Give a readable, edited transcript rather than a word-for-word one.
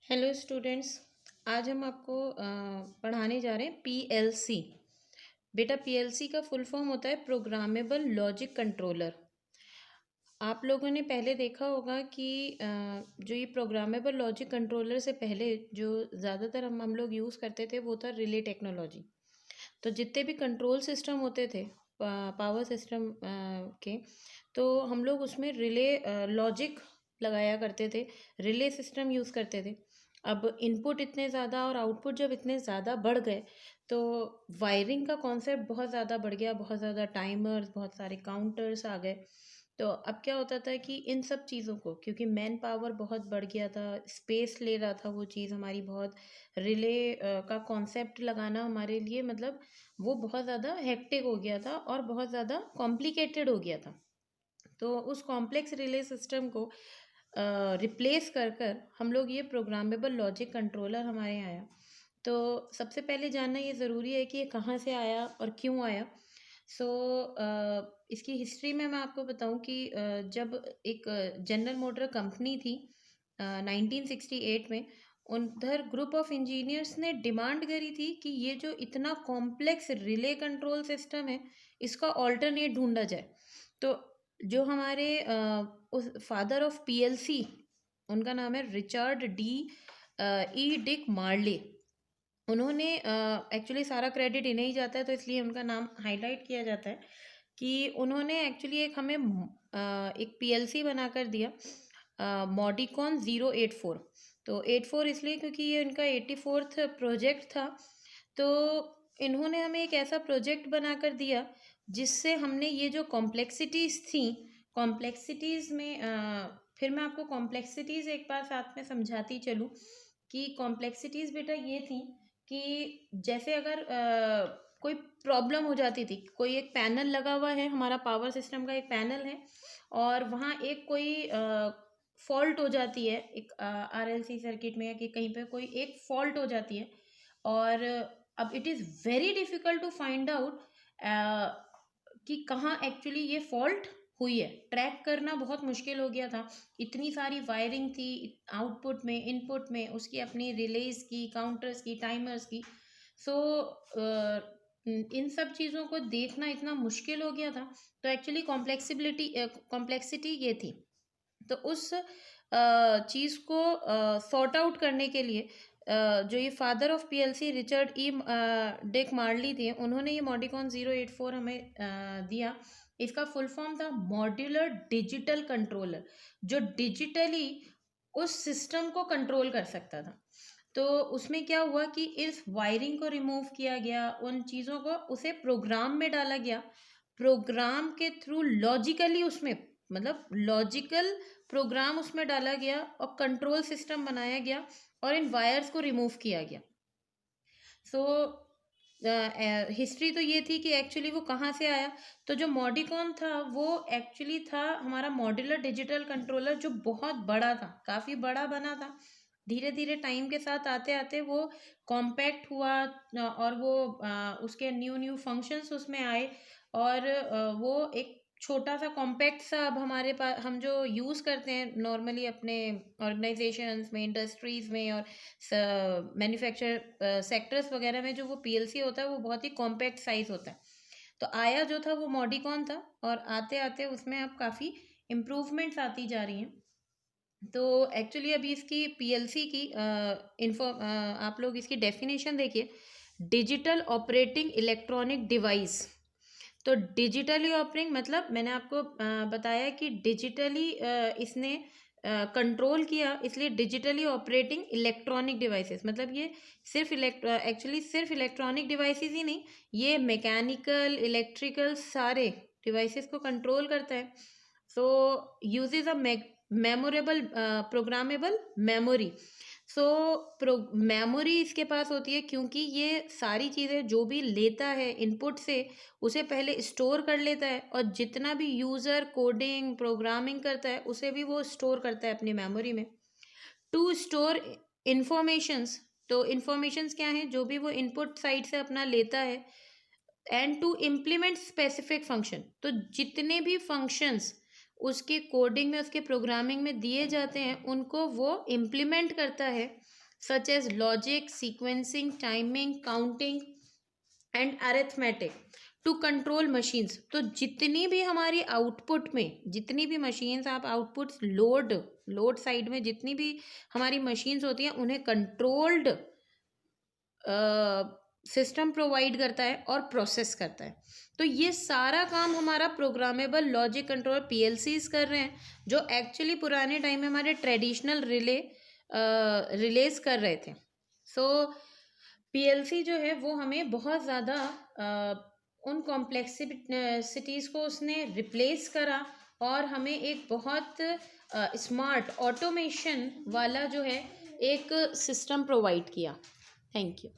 Hello students. आज हम आपको पढ़ाने जा रहे हैं पीएलसी। बेटा पीएलसी का फुल फॉर्म होता है प्रोग्रामेबल लॉजिक कंट्रोलर। आप लोगों ने पहले देखा होगा कि जो ये प्रोग्रामेबल लॉजिक कंट्रोलर से पहले जो ज़्यादातर हम लोग यूज़ करते थे वो था रिले टेक्नोलॉजी। तो जितने भी कंट्रोल सिस्टम होते थे पावर सिस्टम के, तो हम लोग उसमें रिले लॉजिक लगाया करते थे, रिले सिस्टम यूज़ करते थे। अब इनपुट इतने ज़्यादा और आउटपुट जब इतने ज़्यादा बढ़ गए तो वायरिंग का कॉन्सेप्ट बहुत ज़्यादा बढ़ गया, बहुत ज़्यादा टाइमर्स, बहुत सारे काउंटर्स आ गए। तो अब क्या होता था कि इन सब चीज़ों को, क्योंकि मैन पावर बहुत बढ़ गया था, स्पेस ले रहा था वो चीज़ हमारी बहुत, रिले का कॉन्सेप्ट लगाना हमारे लिए मतलब वो बहुत ज़्यादा हेक्टिक हो गया था और बहुत ज़्यादा कॉम्प्लिकेटेड हो गया था। तो उस कॉम्प्लेक्स रिले सिस्टम को रिप्लेस कर कर हम लोग ये प्रोग्रामेबल लॉजिक कंट्रोलर हमारे यहाँ आया। तो सबसे पहले जानना ये ज़रूरी है कि ये कहाँ से आया और क्यों आया। सो इसकी हिस्ट्री में मैं आपको बताऊं कि जब एक जनरल मोटर कंपनी थी 1968 में, उधर ग्रुप ऑफ इंजीनियर्स ने डिमांड करी थी कि ये जो इतना कॉम्प्लेक्स रिले कंट्रोल सिस्टम है इसका ऑल्टरनेट ढूंढा जाए। तो जो हमारे उस फादर ऑफ पीएलसी, उनका नाम है रिचर्ड डी ई डिक मार्ले। उन्होंने एक्चुअली सारा क्रेडिट इन्हें ही जाता है तो इसलिए उनका नाम हाईलाइट किया जाता है कि उन्होंने एक्चुअली एक हमें एक पीएलसी बनाकर दिया, मॉडिकॉन 084। तो 84 इसलिए क्योंकि ये इनका 84th प्रोजेक्ट था। तो इन्होंने हमें एक ऐसा प्रोजेक्ट बनाकर दिया जिससे हमने ये जो कॉम्प्लेक्सिटीज़ थी, कॉम्प्लेक्सिटीज़ में फिर मैं आपको कॉम्प्लेक्सिटीज़ एक बार साथ में समझाती चलूँ कि कॉम्प्लेक्सिटीज़ बेटा ये थी कि जैसे अगर कोई प्रॉब्लम हो जाती थी, कोई एक पैनल लगा हुआ है, हमारा पावर सिस्टम का एक पैनल है और वहाँ एक कोई फॉल्ट हो जाती है, एक आरएलसी सर्किट में या कि कहीं पे कोई एक फॉल्ट हो जाती है और अब it is very difficult to find out कि कहाँ एक्चुअली ये फॉल्ट हुई है। ट्रैक करना बहुत मुश्किल हो गया था, इतनी सारी वायरिंग थी आउटपुट में, इनपुट में, उसकी अपनी रिलेज की, काउंटर्स की, टाइमर्स की। सो इन सब चीज़ों को देखना इतना मुश्किल हो गया था। तो एक्चुअली कॉम्प्लेक्सिटी ये थी। तो उस चीज़ को सॉर्ट आउट करने के लिए जो ये father of PLC Richard E Dick Marley थे, उन्होंने ये मॉडिकॉन 084 हमें दिया। इसका फुल फॉर्म था मॉड्यूलर डिजिटल कंट्रोलर, जो डिजिटली उस सिस्टम को कंट्रोल कर सकता था। तो उसमें क्या हुआ कि इस वायरिंग को रिमूव किया गया, उन चीज़ों को उसे प्रोग्राम में डाला गया, प्रोग्राम के थ्रू लॉजिकली उसमें मतलब लॉजिकल प्रोग्राम उसमें डाला गया और कंट्रोल सिस्टम बनाया गया और इन वायर्स को रिमूव किया गया। सो हिस्ट्री तो ये थी कि एक्चुअली वो कहाँ से आया। तो जो मॉडिकॉन था वो एक्चुअली था हमारा मॉड्यूलर डिजिटल कंट्रोलर, जो बहुत बड़ा था, काफ़ी बड़ा बना था। धीरे धीरे टाइम के साथ आते आते वो कॉम्पैक्ट हुआ और वो उसके न्यू न्यू फंक्शंस उसमें आए और वो एक छोटा सा कॉम्पैक्ट सा अब हमारे पास हम जो यूज़ करते हैं नॉर्मली अपने ऑर्गेनाइजेशंस में, इंडस्ट्रीज़ में और मैन्युफैक्चर सेक्टर्स वगैरह में जो वो पीएलसी होता है वो बहुत ही कॉम्पैक्ट साइज़ होता है। तो आया जो था वो मॉडिकॉन था और आते आते उसमें अब काफ़ी इम्प्रूवमेंट्स आती जा रही हैं। तो एक्चुअली अभी इसकी पीएलसी की आप लोग इसकी डेफिनेशन देखिए, डिजिटल ऑपरेटिंग इलेक्ट्रॉनिक डिवाइस। तो डिजिटली ऑपरेटिंग मतलब मैंने आपको बताया कि डिजिटली इसने कंट्रोल किया, इसलिए डिजिटली ऑपरेटिंग इलेक्ट्रॉनिक डिवाइसेस मतलब ये सिर्फ एक्चुअली सिर्फ इलेक्ट्रॉनिक डिवाइसेस ही नहीं, ये मैकेनिकल, इलेक्ट्रिकल सारे डिवाइसेस को कंट्रोल करता है। So uses a memorable programmable memory. So memory इसके पास होती है क्योंकि ये सारी चीज़ें जो भी लेता है इनपुट से उसे पहले स्टोर कर लेता है और जितना भी यूज़र कोडिंग प्रोग्रामिंग करता है उसे भी वो स्टोर करता है अपनी मेमोरी में। टू स्टोर इंफॉर्मेशंस, तो इंफॉर्मेशंस क्या हैं, जो भी वो इनपुट साइड से अपना लेता है। And to implement specific function, तो जितने भी फंक्शंस उसके कोडिंग में, उसके प्रोग्रामिंग में दिए जाते हैं, उनको वो इम्प्लीमेंट करता है, such as logic, sequencing, timing, counting and arithmetic to control machines. तो जितनी भी हमारी आउटपुट में, जितनी भी मशीन्स आप आउटपुट्स लोड साइड में जितनी भी हमारी मशीन्स होती हैं, उन्हें कंट्रोल्ड सिस्टम प्रोवाइड करता है और प्रोसेस करता है। तो ये सारा काम हमारा प्रोग्रामेबल लॉजिक कंट्रोलर पीएलसीज कर रहे हैं, जो एक्चुअली पुराने टाइम में हमारे ट्रेडिशनल रिलेज कर रहे थे। सो पीएलसी जो है वो हमें बहुत ज़्यादा उन कॉम्प्लेक्सिटीज़ को उसने रिप्लेस करा और हमें एक बहुत स्मार्ट ऑटोमेशन वाला जो है एक सिस्टम प्रोवाइड किया। Thank you.